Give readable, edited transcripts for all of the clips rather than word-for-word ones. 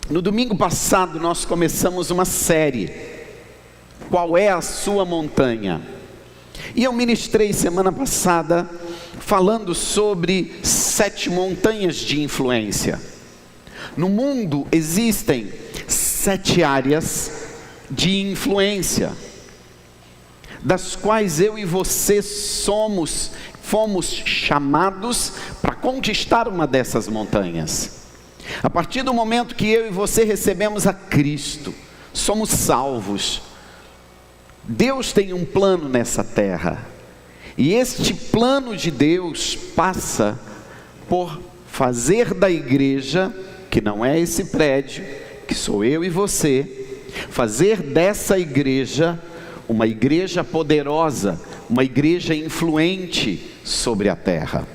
No domingo passado nós começamos uma série, Qual é a sua montanha? E eu ministrei semana passada falando sobre 7 montanhas de influência. No mundo existem 7 áreas de influência, das quais eu e você fomos chamados para conquistar uma dessas montanhas. A partir do momento que eu e você recebemos a Cristo, somos salvos. Deus tem um plano nessa terra, e este plano de Deus passa por fazer da igreja, que não é esse prédio, que sou eu e você, fazer dessa igreja uma igreja poderosa, uma igreja influente sobre a terra.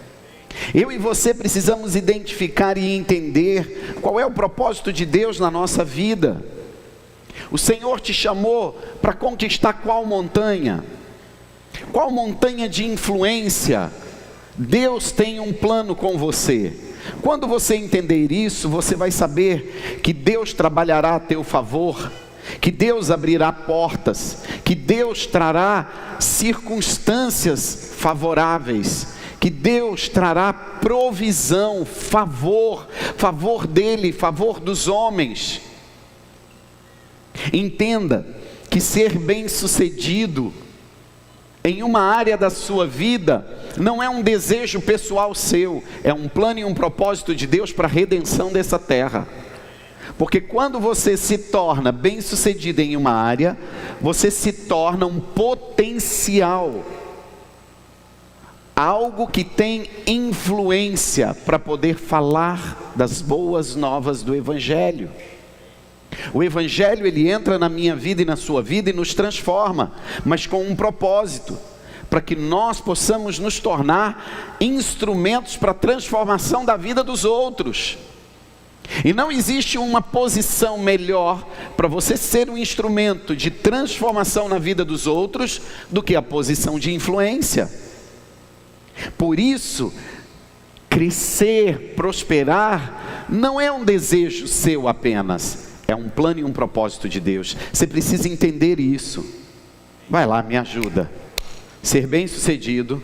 Eu e você precisamos identificar e entender qual é o propósito de Deus na nossa vida. O Senhor te chamou para conquistar qual montanha? Qual montanha de influência? Deus tem um plano com você. Quando você entender isso, você vai saber que Deus trabalhará a teu favor, que Deus abrirá portas, que Deus trará circunstâncias favoráveis, que Deus trará provisão, favor dele, favor dos homens. Entenda que ser bem-sucedido em uma área da sua vida não é um desejo pessoal seu, é um plano e um propósito de Deus para a redenção dessa terra. Porque quando você se torna bem-sucedido em uma área, você se torna um potencial, algo que tem influência para poder falar das boas novas do Evangelho. O Evangelho, ele entra na minha vida e na sua vida e nos transforma, mas com um propósito, para que nós possamos nos tornar instrumentos para a transformação da vida dos outros. E não existe uma posição melhor para você ser um instrumento de transformação na vida dos outros do que a posição de influência. Por isso, crescer, prosperar, não é um desejo seu apenas, é um plano e um propósito de Deus. Você precisa entender isso. Vai lá, me ajuda. Ser bem-sucedido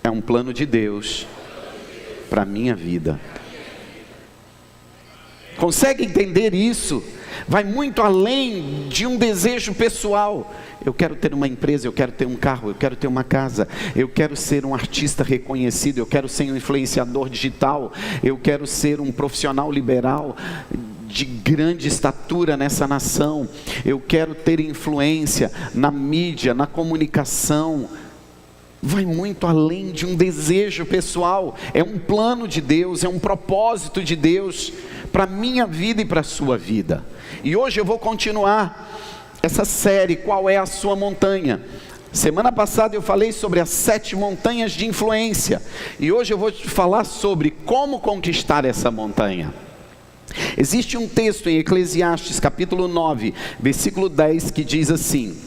é um plano de Deus para a minha vida. Consegue entender isso? Vai muito além de um desejo pessoal. Eu quero ter uma empresa, eu quero ter um carro, eu quero ter uma casa, eu quero ser um artista reconhecido, eu quero ser um influenciador digital, eu quero ser um profissional liberal de grande estatura nessa nação, eu quero ter influência na mídia, na comunicação. Vai muito além de um desejo pessoal, é um plano de Deus, é um propósito de Deus para a minha vida e para a sua vida. E hoje eu vou continuar essa série, Qual é a sua montanha? Semana passada eu falei sobre as 7 montanhas de influência, e hoje eu vou te falar sobre como conquistar essa montanha. Existe um texto em Eclesiastes capítulo 9, versículo 10, que diz assim: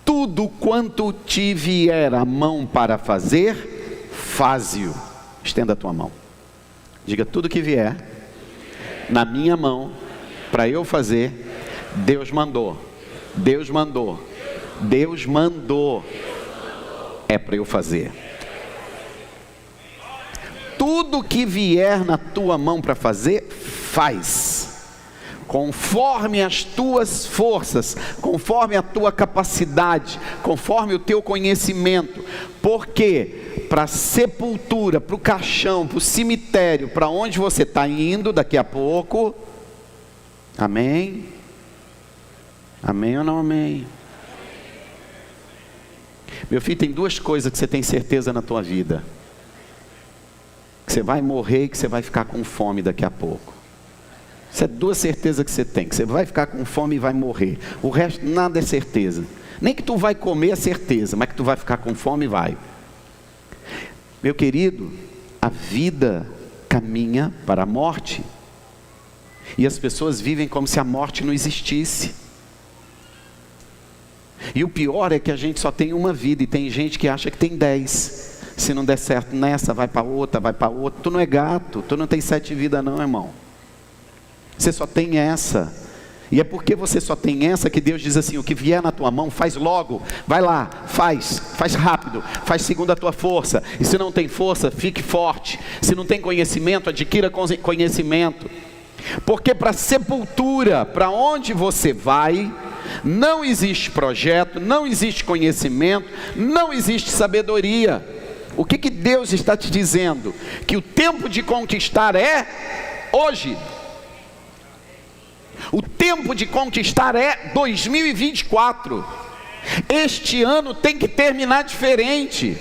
tudo quanto te vier a mão para fazer, faze-o. Estenda a tua mão. Diga: tudo que vier na minha mão para eu fazer, Deus mandou. Deus mandou. Deus mandou. É para eu fazer. Tudo que vier na tua mão para fazer, faz. Conforme as tuas forças, conforme a tua capacidade, conforme o teu conhecimento. Porque para a sepultura, para o caixão, para o cemitério, para onde você está indo daqui a pouco, amém? Amém ou não amém? Meu filho, tem 2 coisas que você tem certeza na tua vida: que você vai morrer e que você vai ficar com fome daqui a pouco. Isso é 2 certezas que você tem: que você vai ficar com fome e vai morrer. O resto nada é certeza. Nem que tu vai comer é certeza, mas que tu vai ficar com fome, vai. Meu querido, a vida caminha para a morte, e as pessoas vivem como se a morte não existisse. E o pior é que a gente só tem uma vida, e tem gente que acha que tem 10. Se não der certo nessa, vai para outra, vai para outra. Tu não é gato, tu não tem 7 vidas não, irmão. Você só tem essa. E é porque você só tem essa que Deus diz assim: o que vier na tua mão, faz logo. Vai lá, faz rápido, faz segundo a tua força. E se não tem força, fique forte. Se não tem conhecimento, adquira conhecimento. Porque para a sepultura, para onde você vai, não existe projeto, não existe conhecimento, não existe sabedoria. O que Deus está te dizendo? Que o tempo de conquistar é hoje. O tempo de conquistar é 2024. Este ano tem que terminar diferente.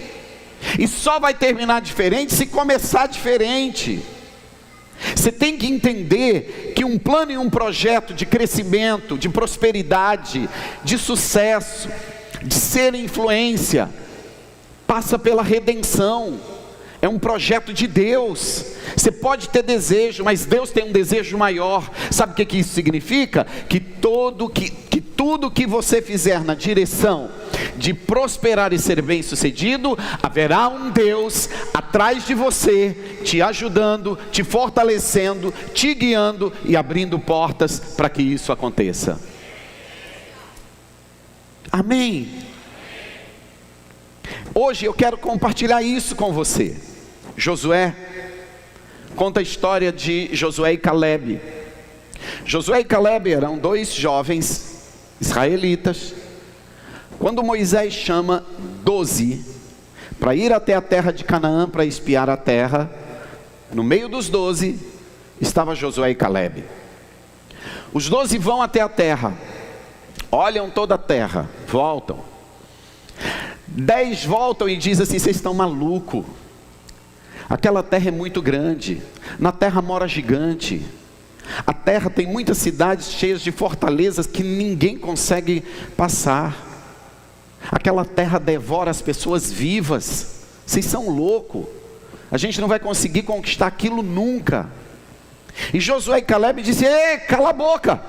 E só vai terminar diferente se começar diferente. Você tem que entender que um plano e um projeto de crescimento, de prosperidade, de sucesso, de ser influência, passa pela redenção. É um projeto de Deus. Você pode ter desejo, mas Deus tem um desejo maior. Sabe o que isso significa? Que tudo que você fizer na direção de prosperar e ser bem sucedido, haverá um Deus atrás de você, te ajudando, te fortalecendo, te guiando e abrindo portas para que isso aconteça. Amém? Hoje eu quero compartilhar isso com você. Josué conta a história de Josué e Calebe. Josué e Calebe eram dois jovens israelitas. Quando Moisés chama 12 para ir até a terra de Canaã para espiar a terra, no meio dos 12 estava Josué e Calebe. Os 12 vão até a terra, olham toda a terra, voltam. 10 voltam e dizem assim: vocês estão malucos. Aquela terra é muito grande, na terra mora gigante. A terra tem muitas cidades cheias de fortalezas que ninguém consegue passar. Aquela terra devora as pessoas vivas. Vocês são loucos. A gente não vai conseguir conquistar aquilo nunca. E Josué e Calebe dizem: ei, cala a boca,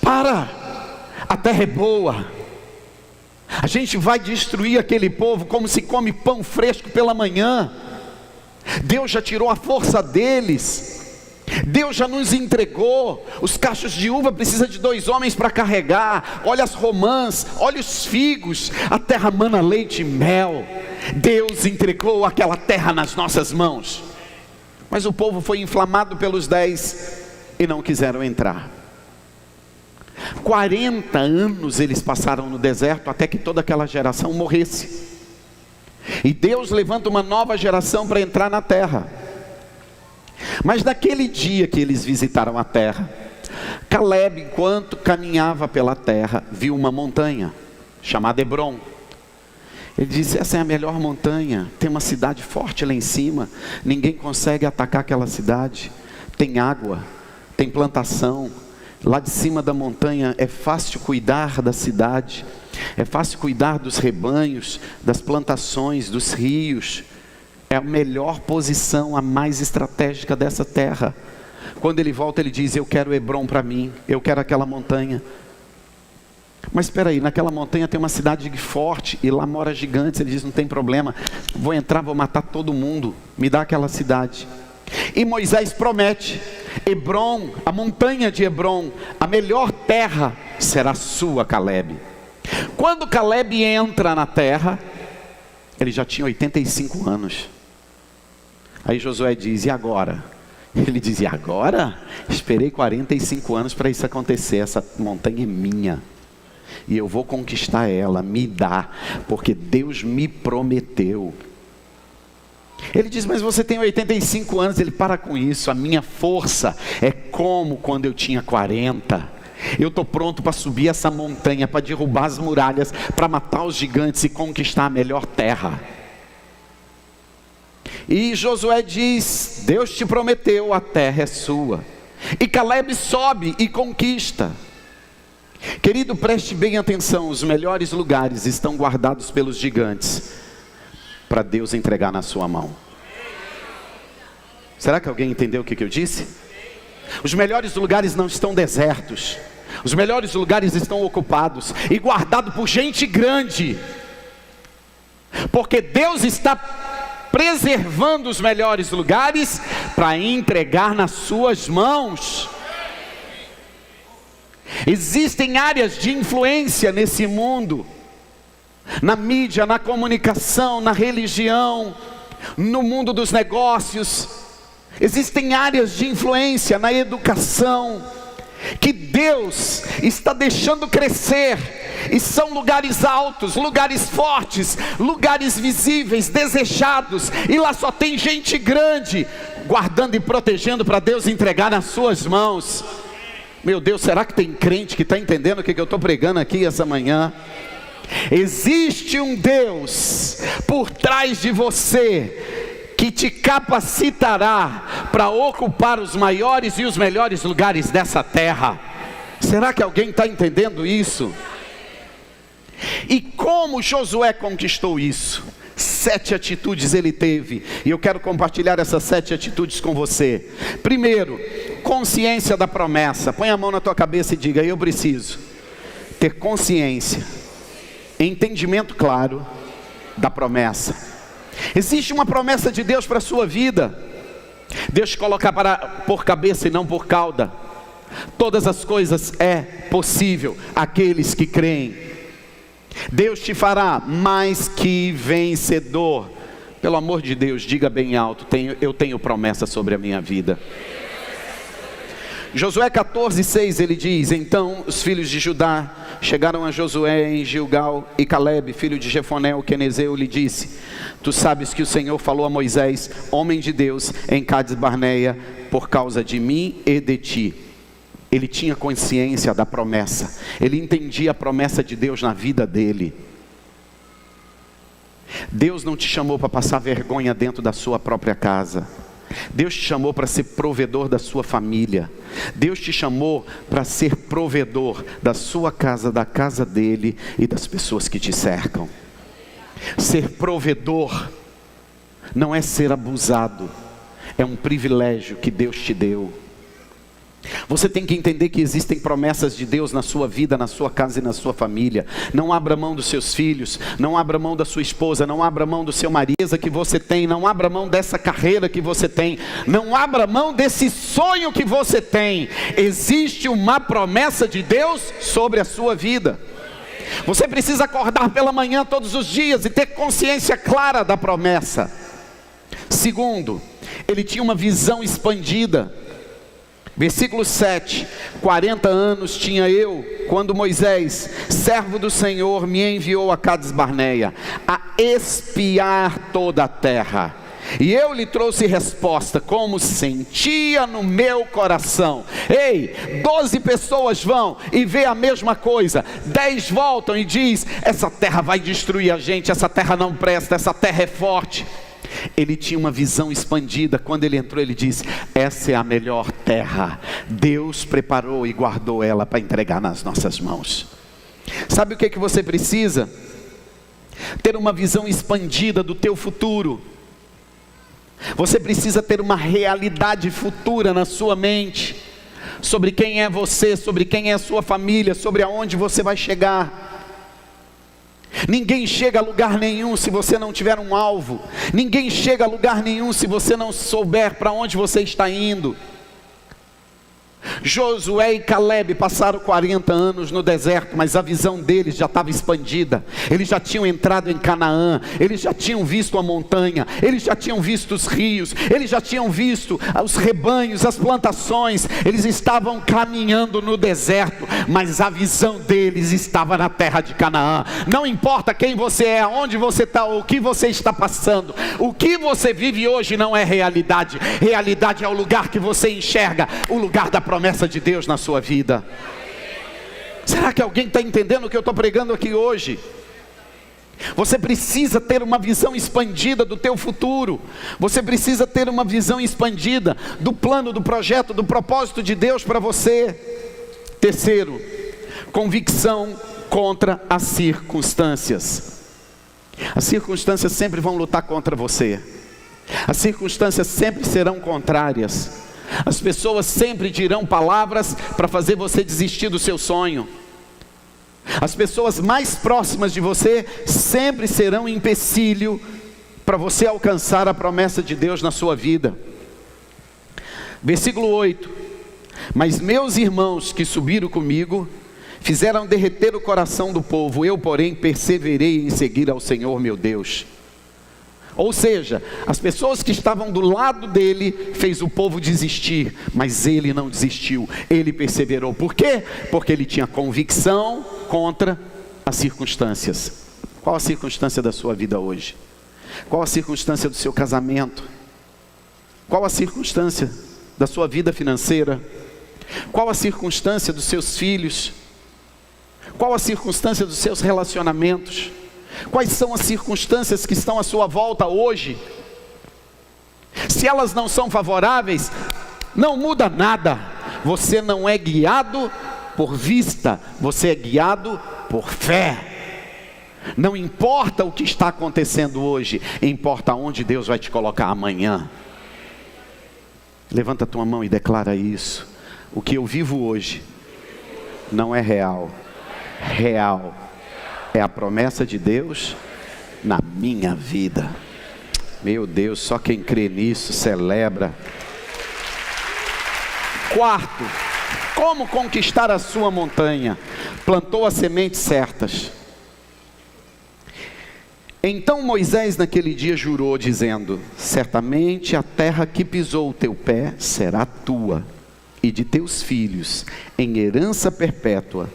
para, a terra é boa. A gente vai destruir aquele povo como se come pão fresco pela manhã. Deus já tirou a força deles. Deus já nos entregou. Os cachos de uva precisam de 2 homens para carregar. Olha as romãs, olha os figos. A terra mana leite e mel. Deus entregou aquela terra nas nossas mãos. Mas o povo foi inflamado pelos 10 e não quiseram entrar. 40 anos eles passaram no deserto até que toda aquela geração morresse. E Deus levanta uma nova geração para entrar na terra. Mas naquele dia que eles visitaram a terra, Calebe, enquanto caminhava pela terra, viu uma montanha chamada Hebrom. Ele disse: essa é a melhor montanha, tem uma cidade forte lá em cima, ninguém consegue atacar aquela cidade, tem água, tem plantação, lá de cima da montanha é fácil cuidar da cidade, é fácil cuidar dos rebanhos, das plantações, dos rios. É a melhor posição, a mais estratégica dessa terra. Quando ele volta, ele diz: eu quero Hebrom para mim, eu quero aquela montanha. Mas espera aí, naquela montanha tem uma cidade forte e lá mora gigantes. Ele diz: não tem problema, vou entrar, vou matar todo mundo, me dá aquela cidade. E Moisés promete: Hebrom, a montanha de Hebrom, a melhor terra será sua, Calebe. Quando Calebe entra na terra, ele já tinha 85 anos. Aí Josué diz: e agora? Ele diz: e agora? Esperei 45 anos para isso acontecer. Essa montanha é minha e eu vou conquistar ela, me dá, porque Deus me prometeu. Ele diz: mas você tem 85 anos. Ele: para com isso, a minha força é como quando eu tinha 40. Eu estou pronto para subir essa montanha, para derrubar as muralhas, para matar os gigantes e conquistar a melhor terra. E Josué diz: Deus te prometeu, a terra é sua. E Calebe sobe e conquista. Querido, preste bem atenção, os melhores lugares estão guardados pelos gigantes, para Deus entregar na sua mão. Será que alguém entendeu o que eu disse? Os melhores lugares não estão desertos. Os melhores lugares estão ocupados e guardados por gente grande. Porque Deus está preservando os melhores lugares para entregar nas suas mãos. Existem áreas de influência nesse mundo, na mídia, na comunicação, na religião, no mundo dos negócios. Existem áreas de influência na educação, que Deus está deixando crescer, e são lugares altos, lugares fortes, lugares visíveis, desejados, e lá só tem gente grande, guardando e protegendo para Deus entregar nas suas mãos. Meu Deus, será que tem crente que está entendendo o que eu estou pregando aqui essa manhã? Existe um Deus por trás de você, que te capacitará para ocupar os maiores e os melhores lugares dessa terra. Será que alguém está entendendo isso? E como Josué conquistou isso? 7 atitudes ele teve, e eu quero compartilhar essas 7 atitudes com você. Primeiro, consciência da promessa. Põe a mão na tua cabeça e diga: eu preciso ter consciência, entendimento claro da promessa. Existe uma promessa de Deus para a sua vida. Deus te coloca por cabeça e não por cauda. Todas as coisas é possível àqueles que creem. Deus te fará mais que vencedor. Pelo amor de Deus, diga bem alto: eu tenho promessa sobre a minha vida. Josué 14:6 ele diz: então os filhos de Judá chegaram a Josué em Gilgal, e Caleb, filho de Jefoné, o quenezeu, lhe disse: tu sabes que o Senhor falou a Moisés, homem de Deus, em Cádiz Barneia, por causa de mim e de ti. Ele tinha consciência da promessa, ele entendia a promessa de Deus na vida dele. Deus não te chamou para passar vergonha dentro da sua própria casa. Deus te chamou para ser provedor da sua família. Deus te chamou para ser provedor da sua casa, da casa dele e das pessoas que te cercam. Ser provedor não é ser abusado, é um privilégio que Deus te deu. Você tem que entender que existem promessas de Deus na sua vida, na sua casa e na sua família. Não abra mão dos seus filhos, não abra mão da sua esposa, não abra mão do seu marido que você tem, não abra mão dessa carreira que você tem, não abra mão desse sonho que você tem. Existe uma promessa de Deus sobre a sua vida. Você precisa acordar pela manhã todos os dias e ter consciência clara da promessa. Segundo, ele tinha uma visão expandida. Versículo 7, 40 anos tinha eu, quando Moisés, servo do Senhor, me enviou a Cádiz Barneia, a espiar toda a terra. E eu lhe trouxe resposta, como sentia no meu coração. Ei, 12 pessoas vão e vê a mesma coisa, 10 voltam e diz: essa terra vai destruir a gente, essa terra não presta, essa terra é forte. Ele tinha uma visão expandida. Quando ele entrou, ele disse: essa é a melhor terra, Deus preparou e guardou ela para entregar nas nossas mãos. Sabe o que você precisa? Ter uma visão expandida do teu futuro. Você precisa ter uma realidade futura na sua mente, sobre quem é você, sobre quem é a sua família, sobre aonde você vai chegar. Ninguém chega a lugar nenhum se você não tiver um alvo. Ninguém chega a lugar nenhum se você não souber para onde você está indo. Josué e Caleb passaram 40 anos no deserto, mas a visão deles já estava expandida. Eles já tinham entrado em Canaã, eles já tinham visto a montanha, eles já tinham visto os rios, eles já tinham visto os rebanhos, as plantações. Eles estavam caminhando no deserto, mas a visão deles estava na terra de Canaã. Não importa quem você é, aonde você está, o que você está passando, o que você vive hoje não é realidade. Realidade é o lugar que você enxerga, o lugar da promessa de Deus na sua vida. Será que alguém está entendendo o que eu estou pregando aqui hoje? Você precisa ter uma visão expandida do teu futuro. Você precisa ter uma visão expandida do plano, do projeto, do propósito de Deus para você. Terceiro, convicção contra as circunstâncias. As circunstâncias sempre vão lutar contra você. As circunstâncias sempre serão contrárias. As pessoas sempre dirão palavras para fazer você desistir do seu sonho. As pessoas mais próximas de você sempre serão um empecilho para você alcançar a promessa de Deus na sua vida. Versículo 8: Mas meus irmãos que subiram comigo fizeram derreter o coração do povo. Eu, porém, perseverei em seguir ao Senhor meu Deus. Ou seja, as pessoas que estavam do lado dele fez o povo desistir, mas ele não desistiu, ele perseverou. Por quê? Porque ele tinha convicção contra as circunstâncias. Qual a circunstância da sua vida hoje? Qual a circunstância do seu casamento? Qual a circunstância da sua vida financeira? Qual a circunstância dos seus filhos? Qual a circunstância dos seus relacionamentos? Quais são as circunstâncias que estão à sua volta hoje? Se elas não são favoráveis, não muda nada. Você não é guiado por vista, você é guiado por fé. Não importa o que está acontecendo hoje, importa onde Deus vai te colocar amanhã. Levanta a tua mão e declara isso. O que eu vivo hoje não é real. Real é a promessa de Deus na minha vida. Meu Deus, só quem crê nisso celebra. Quarto, como conquistar a sua montanha? Plantou as sementes certas. Então Moisés naquele dia jurou, dizendo: certamente a terra que pisou o teu pé será tua e de teus filhos em herança perpétua,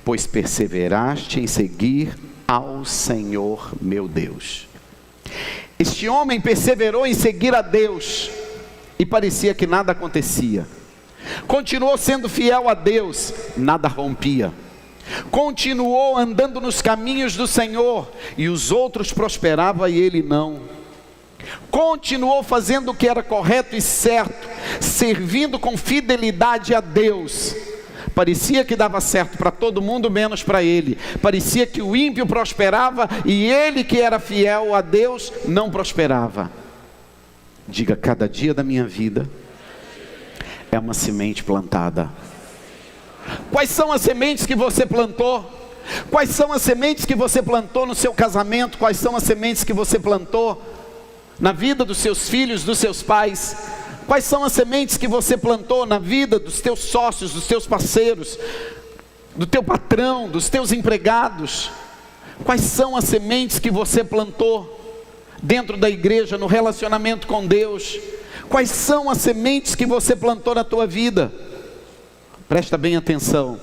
pois perseveraste em seguir ao Senhor meu Deus. Este homem perseverou em seguir a Deus, e parecia que nada acontecia. Continuou sendo fiel a Deus, nada rompia. Continuou andando nos caminhos do Senhor, e os outros prosperavam e ele não. Continuou fazendo o que era correto e certo, servindo com fidelidade a Deus. Parecia que dava certo para todo mundo, menos para ele. Parecia que o ímpio prosperava e ele, que era fiel a Deus, não prosperava. Diga: cada dia da minha vida é uma semente plantada. Quais são as sementes que você plantou? Quais são as sementes que você plantou no seu casamento? Quais são as sementes que você plantou na vida dos seus filhos, dos seus pais? Quais são as sementes que você plantou na vida dos teus sócios, dos teus parceiros, do teu patrão, dos teus empregados? Quais são as sementes que você plantou dentro da igreja, no relacionamento com Deus? Quais são as sementes que você plantou na tua vida? Presta bem atenção,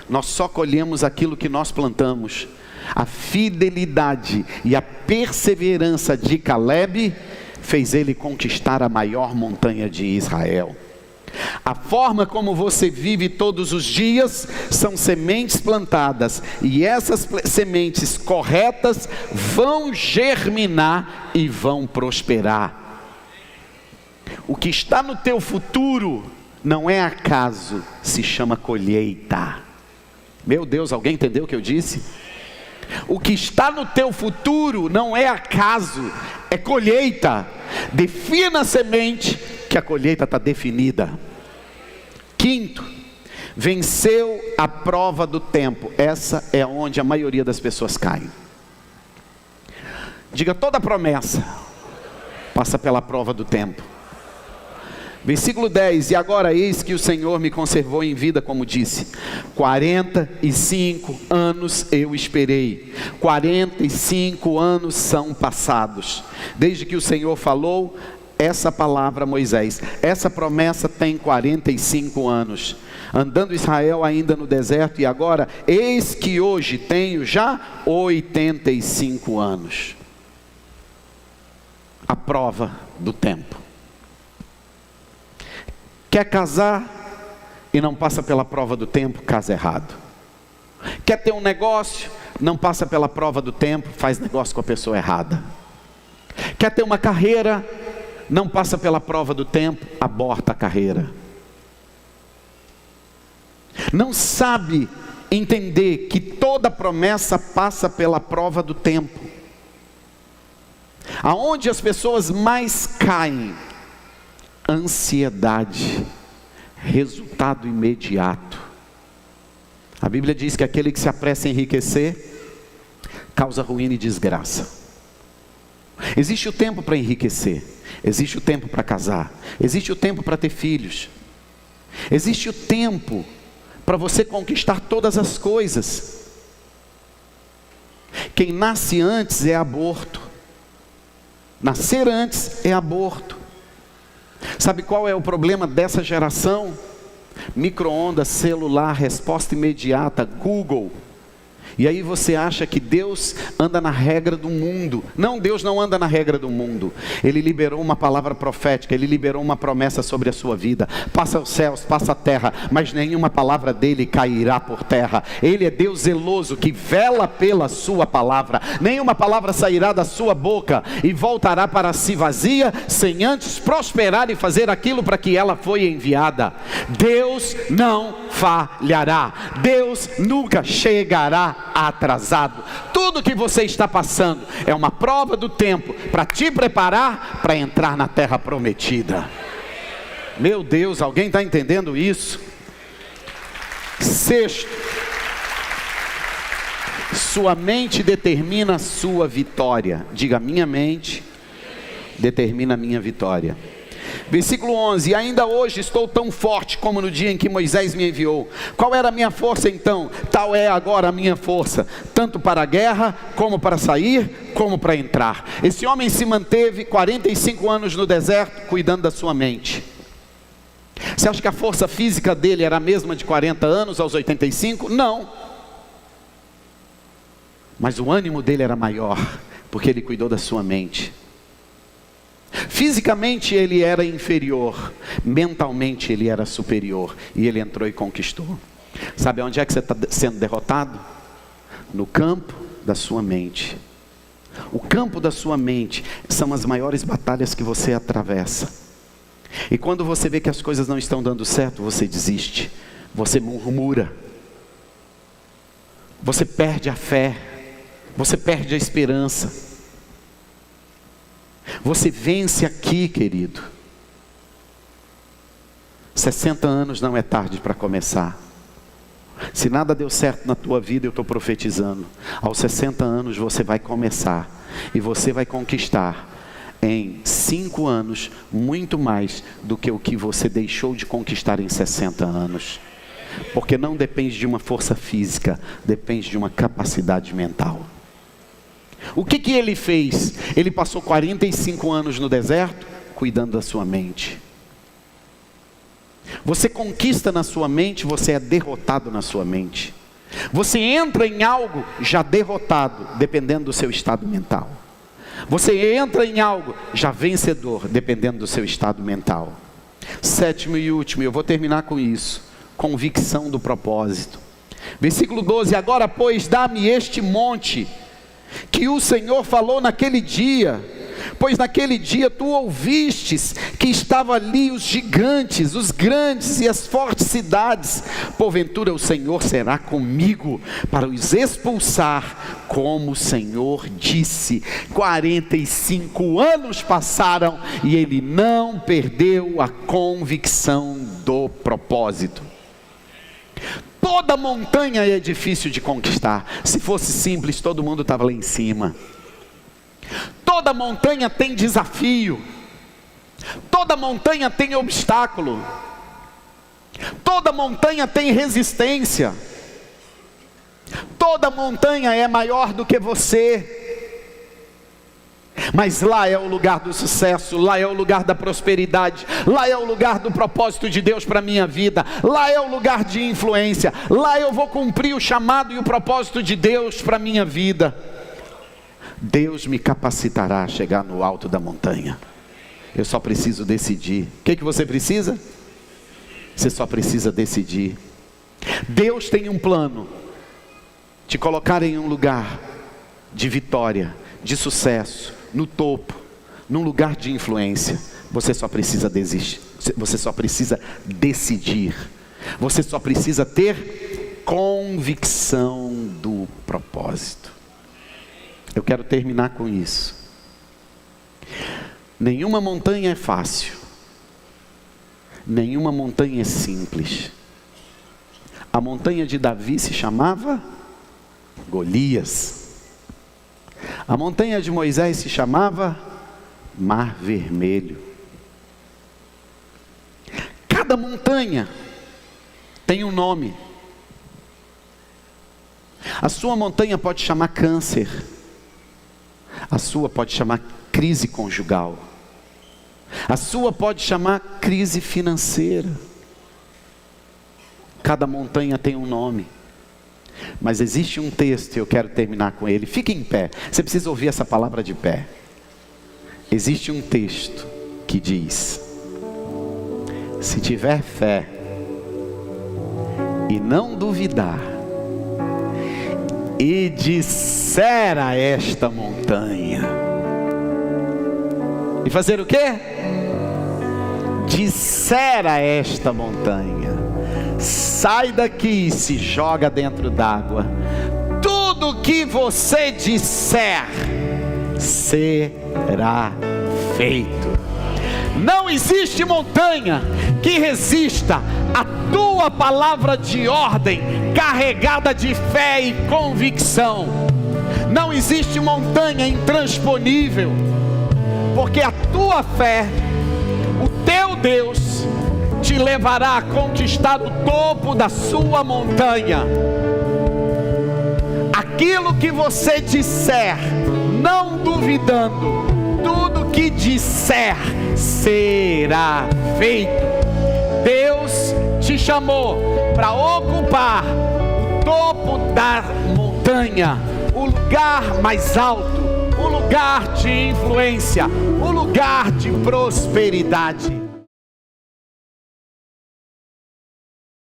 nós só colhemos aquilo que nós plantamos. A fidelidade e a perseverança de Caleb fez ele conquistar a maior montanha de Israel. A forma como você vive todos os dias são sementes plantadas, e essas sementes corretas vão germinar e vão prosperar. O que está no teu futuro não é acaso, se chama colheita. Meu Deus, alguém entendeu o que eu disse? O que está no teu futuro não é acaso, é colheita. Defina a semente, que a colheita está definida. Quinto, venceu a prova do tempo. Essa é onde a maioria das pessoas cai. Diga: toda promessa passa pela prova do tempo. Versículo 10: e agora eis que o Senhor me conservou em vida, como disse. 45 anos eu esperei. 45 anos são passados desde que o Senhor falou essa palavra a Moisés. Essa promessa tem 45 anos. Andando Israel ainda no deserto, e agora eis que hoje tenho já 85 anos. A prova do tempo. Quer casar e não passa pela prova do tempo, casa errado. Quer ter um negócio, não passa pela prova do tempo, faz negócio com a pessoa errada. Quer ter uma carreira, não passa pela prova do tempo, aborta a carreira. Não sabe entender que toda promessa passa pela prova do tempo. Aonde as pessoas mais caem? Ansiedade, resultado imediato. A Bíblia diz que aquele que se apressa em enriquecer causa ruína e desgraça. Existe o tempo para enriquecer, existe o tempo para casar, existe o tempo para ter filhos, Existe o tempo para você conquistar todas as coisas. Quem nasce antes é aborto. Nascer antes é aborto. Sabe qual é o problema dessa geração? Micro-ondas, celular, resposta imediata, Google. E aí você acha que Deus anda na regra do mundo. Não, Deus não anda na regra do mundo. Ele liberou uma palavra profética, Ele liberou uma promessa sobre a sua vida. Passa os céus, passa a terra, mas nenhuma palavra dele cairá por terra. Ele é Deus zeloso, que vela pela sua palavra. Nenhuma palavra sairá da sua boca e voltará para si vazia, sem antes prosperar e fazer aquilo para que ela foi enviada. Deus não falhará. Deus nunca chegará atrasado. Tudo que você está passando é uma prova do tempo para te preparar para entrar na terra prometida. Meu Deus, alguém está entendendo isso? Sexto, sua mente determina a sua vitória. Diga, minha mente determina a minha vitória. Versículo 11: e ainda hoje estou tão forte como no dia em que Moisés me enviou. Qual era a minha força então? Tal é agora a minha força, tanto para a guerra, como para sair, como para entrar. Esse homem se manteve 45 anos no deserto, cuidando da sua mente. Você acha que a força física dele era a mesma de 40 anos aos 85? Não. Mas o ânimo dele era maior, porque ele cuidou da sua mente. Fisicamente ele era inferior, mentalmente ele era superior, e ele entrou e conquistou. Sabe onde é que você está sendo derrotado? No campo da sua mente. O campo da sua mente são as maiores batalhas que você atravessa. E quando você vê que as coisas não estão dando certo, você desiste, você murmura, você perde a fé, você perde a esperança. Você vence aqui, querido. 60 anos não é tarde para começar. Se nada deu certo na tua vida, eu estou profetizando, aos 60 anos você vai começar, e você vai conquistar em 5 anos muito mais do que o que você deixou de conquistar em 60 anos. Porque não depende de uma força física, depende de uma capacidade mental. O que ele fez? Ele passou 45 anos no deserto, cuidando da sua mente. Você conquista na sua mente, você é derrotado na sua mente. Você entra em algo já derrotado, dependendo do seu estado mental. Você entra em algo já vencedor, dependendo do seu estado mental. Sétimo e último, eu vou terminar com isso: convicção do propósito. Versículo 12: agora pois dá-me este monte que o Senhor falou naquele dia, pois naquele dia tu ouvistes que estavam ali os gigantes, os grandes e as fortes cidades. Porventura o Senhor será comigo para os expulsar, como o Senhor disse. 45 anos passaram e ele não perdeu a convicção do propósito. Toda montanha é difícil de conquistar. Se fosse simples, todo mundo estava lá em cima. Toda montanha tem desafio. Toda montanha tem obstáculo. Toda montanha tem resistência. Toda montanha é maior do que você. Mas lá é o lugar do sucesso, lá é o lugar da prosperidade, lá é o lugar do propósito de Deus para a minha vida, lá é o lugar de influência, lá eu vou cumprir o chamado e o propósito de Deus para a minha vida. Deus me capacitará a chegar no alto da montanha. Eu só preciso decidir. O que você precisa? Você só precisa decidir. Deus tem um plano: te colocar em um lugar de vitória, de sucesso, no topo, num lugar de influência. Você só precisa desistir. Você só precisa decidir. Você só precisa ter convicção do propósito. Eu quero terminar com isso. Nenhuma montanha é fácil. Nenhuma montanha é simples. A montanha de Davi se chamava Golias. A montanha de Moisés se chamava Mar Vermelho. Cada montanha tem um nome. A sua montanha pode chamar câncer. A sua pode chamar crise conjugal. A sua pode chamar crise financeira. Cada montanha tem um nome. Mas existe um texto, e eu quero terminar com ele. Fique em pé. Você precisa ouvir essa palavra de pé. Existe um texto que diz: se tiver fé e não duvidar, e disser a esta montanha, e fazer o quê? Disser a esta montanha: sai daqui e se joga dentro d'água. Tudo que você disser será feito. Não existe montanha que resista à tua palavra de ordem, carregada de fé e convicção. Não existe montanha intransponível, porque a tua fé, o teu Deus, te levará a conquistar o topo da sua montanha. Aquilo que você disser, não duvidando, tudo que disser será feito. Deus te chamou para ocupar o topo da montanha, o lugar mais alto, o lugar de influência, o lugar de prosperidade.